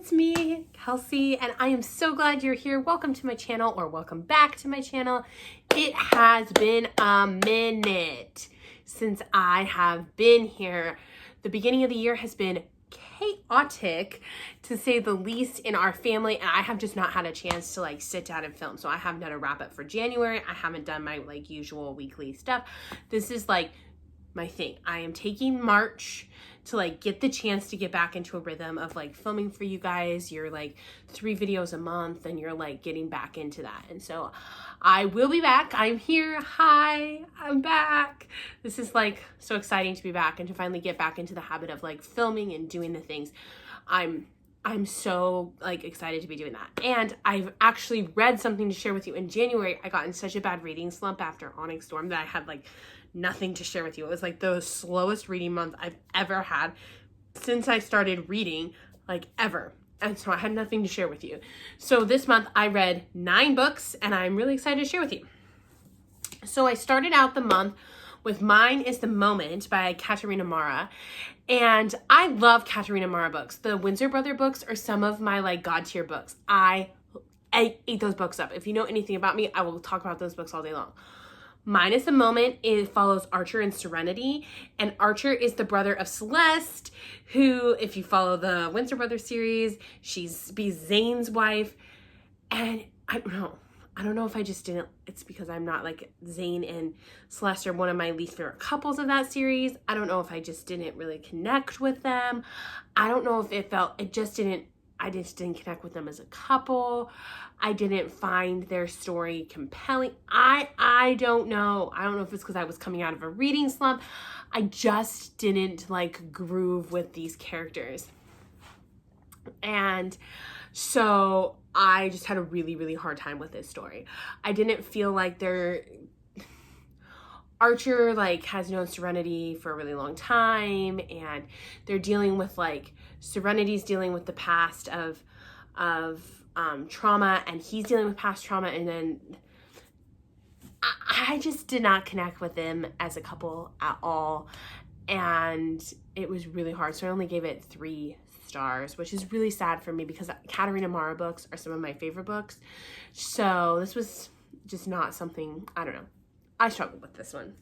it's me, Kelsey, and I am so glad you're here. Welcome to my channel, or welcome back to my channel. It has been a minute since I have been here. The beginning of the year has been chaotic, to say the least, in our family, and I have just not had a chance to sit down and film. So I haven't done a wrap up for January. I haven't done my usual weekly stuff. This is my thing. I am taking March to get the chance to get back into a rhythm of filming for you guys. You're 3 videos a month, and you're getting back into that. And so I will be back. I'm here. Hi, I'm back. This is so exciting to be back and to finally get back into the habit of filming and doing the things. I'm so excited to be doing that. And I've actually read something to share with you. In January, I got in such a bad reading slump after Onyx Storm that I had nothing to share with you. It was the slowest reading month I've ever had since I started reading, ever. And so I had nothing to share with you. So this month I read 9 books, and I'm really excited to share with you. So I started out the month with Mine is the Moment by Katarina Mara. And I love Katarina Mara books. The Windsor Brother books are some of my God tier books. I ate those books up. If you know anything about me, I will talk about those books all day long. Mine is the Moment. It follows Archer and Serenity. And Archer is the brother of Celeste, who, if you follow the Windsor Brothers series, she's Zane's wife. And I don't know if I just didn't, it's because I'm not Zane and Celeste are one of my least favorite couples of that series. I don't know if I just didn't really connect with them. I don't know if I just didn't connect with them as a couple. I didn't find their story compelling. I don't know. I don't know if it's because I was coming out of a reading slump. I just didn't groove with these characters. And so I just had a really, really hard time with this story. I didn't feel like Archer has known Serenity for a really long time, and they're dealing with Serenity's dealing with the past of trauma, and he's dealing with past trauma, and then I just did not connect with them as a couple at all, and it was really hard. So I only gave it 3 stars, which is really sad for me because Katarina Mara books are some of my favorite books. So this was just not something, I don't know. I struggled with this one.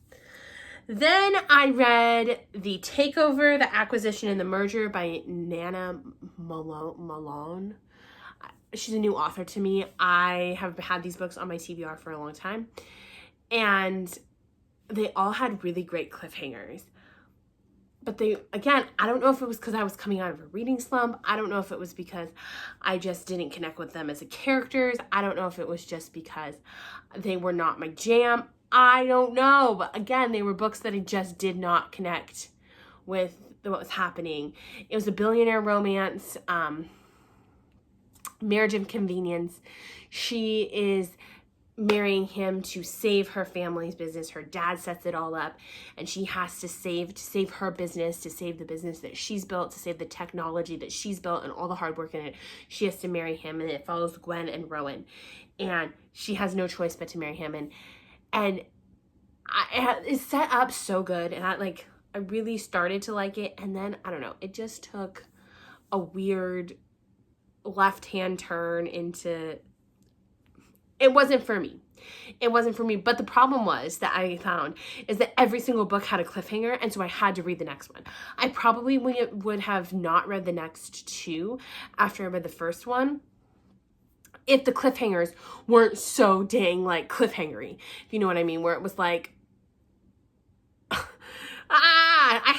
Then I read The Takeover, The Acquisition, and the Merger by Nana Malone. She's a new author to me. I have had these books on my TBR for a long time, and they all had really great cliffhangers. But again, I don't know if it was because I was coming out of a reading slump. I don't know if it was because I just didn't connect with them as characters. I don't know if it was just because they were not my jam. I don't know. But again, they were books that I just did not connect with what was happening. It was a billionaire romance, marriage of convenience. She is marrying him to save her family's business. Her dad sets it all up, and she has to save her business, to save the business that she's built, to save the technology that she's built and all the hard work in it. She has to marry him, and it follows Gwen and Rowan, and she has no choice but to marry him. And it's set up so good, and I really started to like it, and then I don't know, it just took a weird left-hand turn into, it wasn't for me. It wasn't for me. But the problem was that I found is that every single book had a cliffhanger, and so I had to read the next one. I probably would have not read the next 2 after I read the first one if the cliffhangers weren't so dang cliffhangery, if you know what I mean, where it was I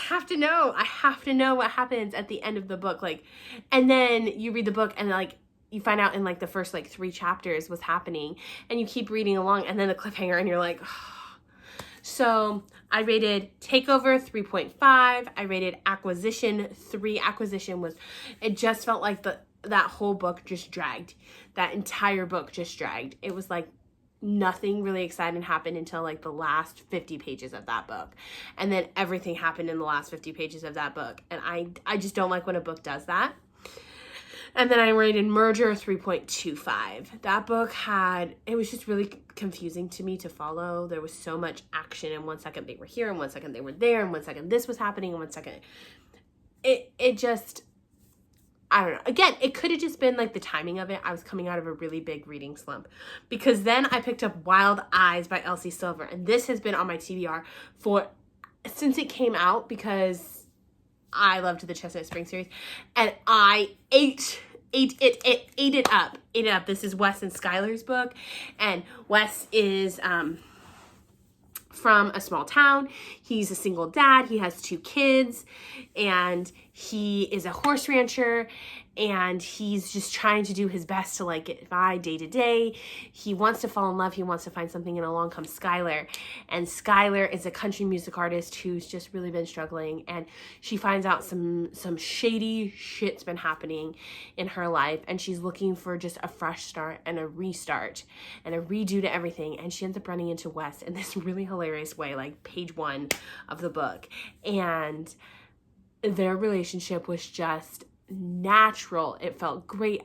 have to know what happens at the end of the book, and then you read the book and you find out in the first 3 chapters what's happening, and you keep reading along, and then the cliffhanger, and you're oh. So I rated Takeover 3.5. I rated Acquisition 3. Acquisition it just felt like that whole book just dragged. That entire book just dragged. It was nothing really exciting happened until the last 50 pages of that book, and then everything happened in the last 50 pages of that book, and I just don't like when a book does that. And then I rated Merger 3.25. That book it was just really confusing to me to follow. There was so much action, and 1 second they were here, and 1 second they were there, and 1 second this was happening, and 1 second it just, I don't know. Again, it could have just been like the timing of it. I was coming out of a really big reading slump, because then I picked up Wild Eyes by Elsie Silver, and this has been on my TBR since it came out, because I loved the Chestnut Spring series, and I ate it up. This is Wes and Skylar's book, and Wes is from a small town. He's a single dad. He has 2 kids, and he is a horse rancher, and he's just trying to do his best to like get by day to day. He wants to fall in love. He wants to find something, and along comes Skylar. And Skylar is a country music artist who's just really been struggling, and she finds out some shady shit's been happening in her life, and she's looking for just a fresh start and a restart and a redo to everything. And she ends up running into Wes in this really hilarious way, like page 1 of the book. And their relationship was just natural. It felt great.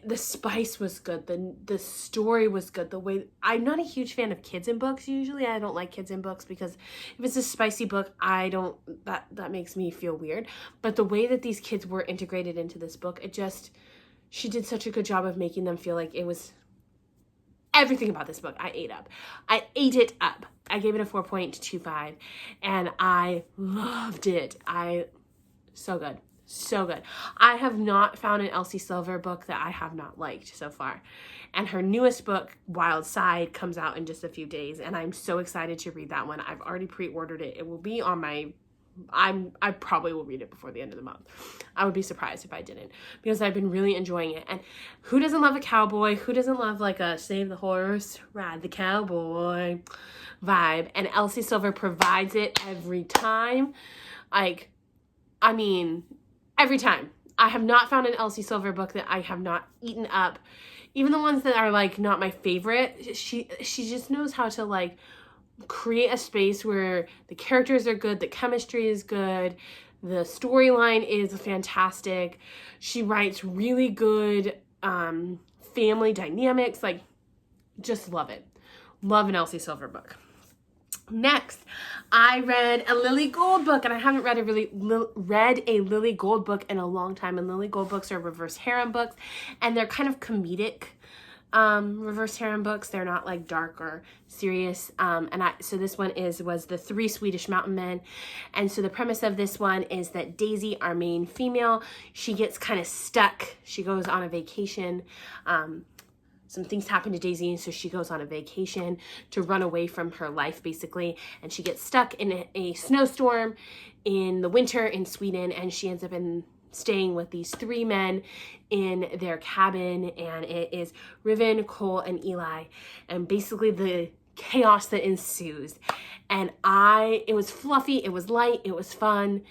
The spice was good. The story was good. The way, I'm not a huge fan of kids in books. Usually I don't like kids in books, because if it's a spicy book, that makes me feel weird. But the way that these kids were integrated into this book, she did such a good job of making them feel like it was everything about this book. I ate it up. I gave it a 4.25, and I loved it. So good. So good. I have not found an Elsie Silver book that I have not liked so far. And her newest book, Wild Side, comes out in just a few days, and I'm so excited to read that one. I've already pre-ordered it. It will be on my I probably will read it before the end of the month. I would be surprised if I didn't, because I've been really enjoying it. And who doesn't love a cowboy? Who doesn't love like a save the horse, ride the cowboy vibe? And Elsie Silver provides it every time. Every time. I have not found an Elsie Silver book that I have not eaten up. Even the ones that are like not my favorite, she just knows how to like create a space where the characters are good, the chemistry is good, the storyline is fantastic. She writes really good family dynamics. Like, just love it. Love an Elsie Silver book. Next, I read a Lily Gold book, and I haven't read a Lily Gold book in a long time. And Lily Gold books are reverse harem books, and they're kind of comedic reverse harem books. They're not like dark or serious. So this one was The Three Swedish Mountain Men. And so the premise of this one is that Daisy, our main female, she gets kind of stuck. She goes on a vacation. Some things happen to Daisy, and so she goes on a vacation to run away from her life, basically. And she gets stuck in a snowstorm in the winter in Sweden, and she ends up staying with these 3 men in their cabin, and it is Riven, Cole, and Eli, and basically the chaos that ensues. And it was fluffy, it was light, it was fun,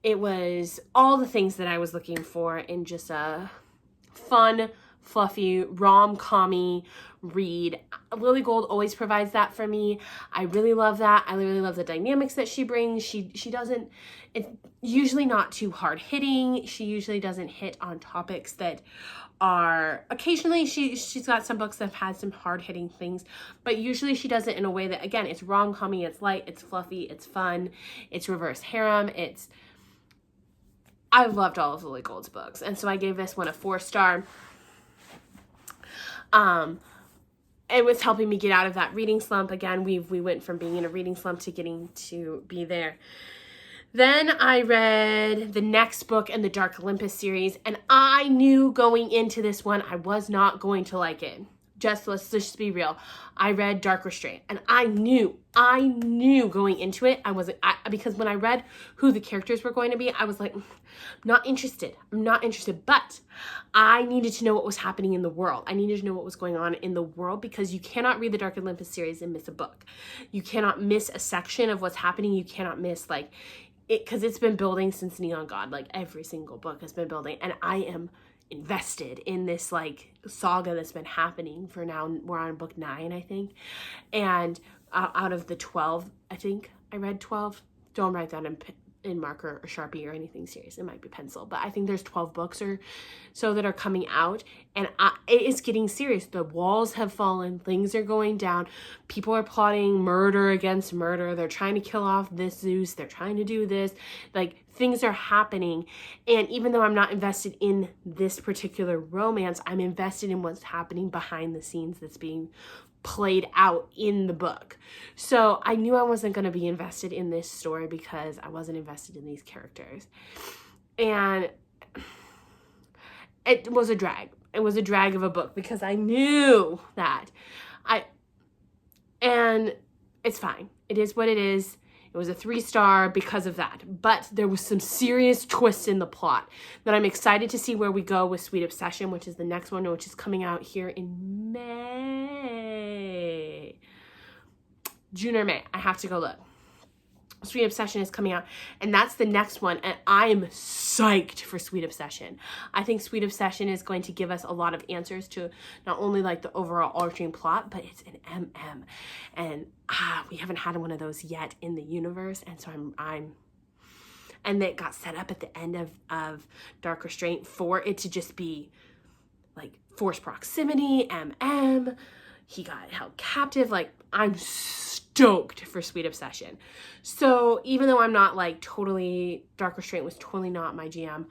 it was all the things that I was looking for in just a fun, fluffy, rom-com-y read. Lily Gold always provides that for me. I really love that. I really love the dynamics that she brings. It's usually not too hard-hitting. She usually doesn't hit on topics that are, occasionally she's got some books that have had some hard-hitting things, but usually she does it in a way that, again, it's rom-com-y, it's light, it's fluffy, it's fun, it's reverse harem, I loved all of Lily Gold's books, and so I gave this one a 4-star. It was helping me get out of that reading slump. Again, we went from being in a reading slump to getting to be there. Then I read the next book in the Dark Olympus series, and I knew going into this one I was not going to like it. Let's just be real. I read Dark Restraint, and I knew going into it because when I read who the characters were going to be, I was like, I'm not interested, but I needed to know what was happening in the world. I needed to know what was going on in the world, because you cannot read the Dark Olympus series and miss a book. You cannot miss a section of what's happening. You cannot miss because it's been building since Neon God. Like, every single book has been building, and I am invested in this saga that's been happening for now. We're on book 9, I think, and out of the 12, I think I read 12. Don't write that in in marker or Sharpie or anything serious. It might be pencil, but I think there's 12 books or so that are coming out, and it is getting serious. The walls have fallen, things are going down, people are plotting murder against murder, they're trying to kill off this Zeus, they're trying to do this, like things are happening. And even though I'm not invested in this particular romance, I'm invested in what's happening behind the scenes that's being played out in the book. So I knew I wasn't going to be invested in this story because I wasn't invested in these characters. And it was a drag. It was a drag of a book because I knew that. And it's fine. It is what it is. It was a 3-star because of that. But there was some serious twists in the plot that I'm excited to see where we go with Sweet Obsession, which is the next one, which is coming out here in May. June or May. I have to go look. Sweet Obsession is coming out, and that's the next one, and I'm psyched for Sweet Obsession. I think Sweet Obsession is going to give us a lot of answers to not only like the overall arching plot, but it's an MM, and we haven't had one of those yet in the universe, and so I'm and it got set up at the end of Dark Restraint for it to just be like forced proximity, MM, he got held captive, like I'm stoked for Sweet Obsession. So even though I'm not like totally, Dark Restraint was totally not my jam,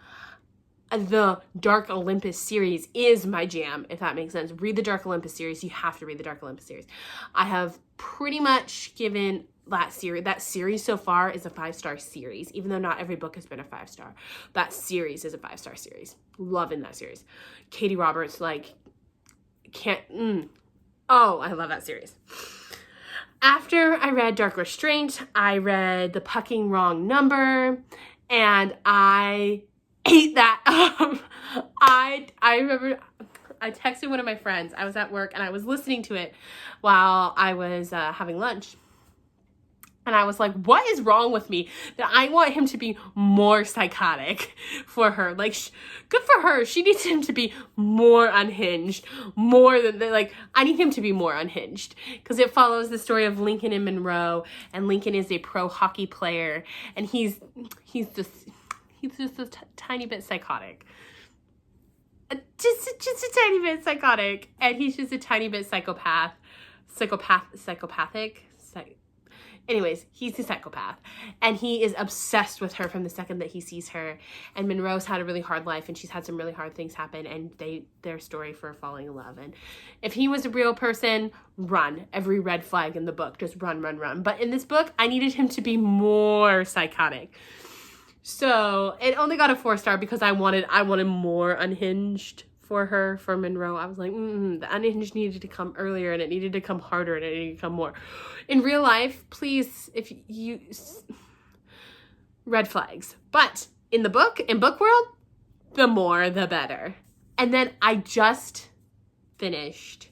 the Dark Olympus series is my jam, if that makes sense. Read the Dark Olympus series. You have to read the Dark Olympus series. I have pretty much given that series so far is a 5-star series, even though not every book has been a 5-star. That series is a 5-star series. Loving that series. Katie Roberts, like, oh, I love that series. After I read Dark Restraint, I read The Pucking Wrong Number, and I ate that up. I remember I texted one of my friends. I was at work, and I was listening to it while I was having lunch. And I was like, what is wrong with me that I want him to be more psychotic for her? Like, good for her. She needs him to be more unhinged, more than, like, I need him to be more unhinged. Because it follows the story of Lincoln and Monroe. And Lincoln is a pro hockey player. And he's just a tiny bit psychotic. Just a tiny bit psychotic. And he's just a tiny bit psychopathic. Anyways, he's a psychopath, and he is obsessed with her from the second that he sees her. And Monroe's had a really hard life, and she's had some really hard things happen, and their story for falling in love. And if he was a real person, run. Every red flag in the book, just run, run, run. But in this book, I needed him to be more psychotic. So it only got a 4-star because I wanted more unhinged for her, for Monroe. I was like, the unhinged needed to come earlier, and it needed to come harder, and it needed to come more. In real life, please, if you, red flags. But in book world, the more, the better. And then I just finished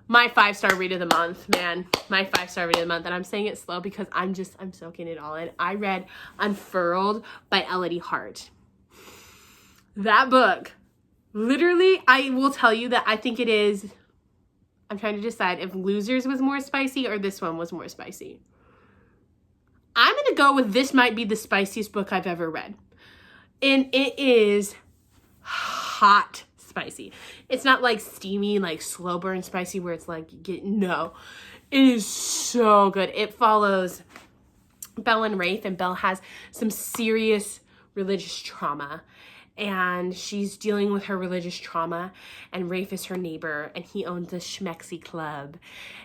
my 5-star read of the month, man. My 5-star read of the month. And I'm saying it slow because I'm soaking it all in. I read Unfurled by Elodie Hart. That book, literally, I will tell you that I think it is, I'm trying to decide if Losers was more spicy or this one was more spicy. I'm going to go with this might be the spiciest book I've ever read. And it is hot spicy. It's not like steamy, like slow burn spicy where it's like, no. It is so good. It follows Belle and Rafe, and Belle has some serious religious trauma. And she's dealing with her religious trauma, and Rafe is her neighbor, and he owns a Schmexy club.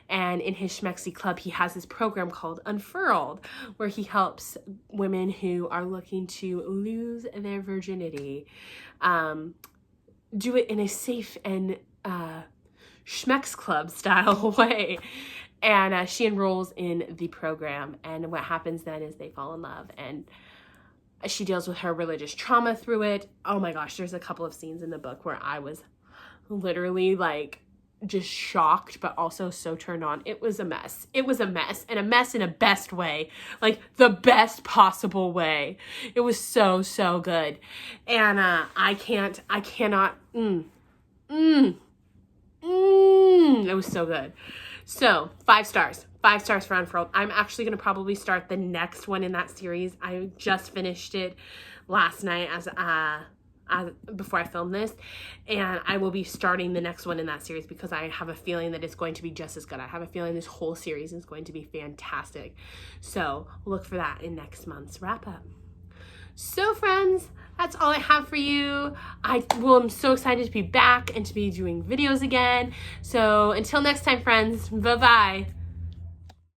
And in his Schmexy club, he has this program called Unfurled, where he helps women who are looking to lose their virginity do it in a safe and Schmex club style way. And she enrolls in the program, and what happens then is they fall in love, and she deals with her religious trauma through it. Oh my gosh, there's a couple of scenes in the book where I was literally like just shocked, but also so turned on. It was a mess. It was a mess, and a mess in a best way, like the best possible way. It was so, so good. And it was so good. So 5 stars. 5 stars for Unfurled. I'm actually going to probably start the next one in that series. I just finished it last night as before I filmed this, and I will be starting the next one in that series because I have a feeling that it's going to be just as good. I have a feeling this whole series is going to be fantastic. So look for that in next month's wrap up. So friends, that's all I have for you. I'm so excited to be back and to be doing videos again. So until next time, friends, bye-bye.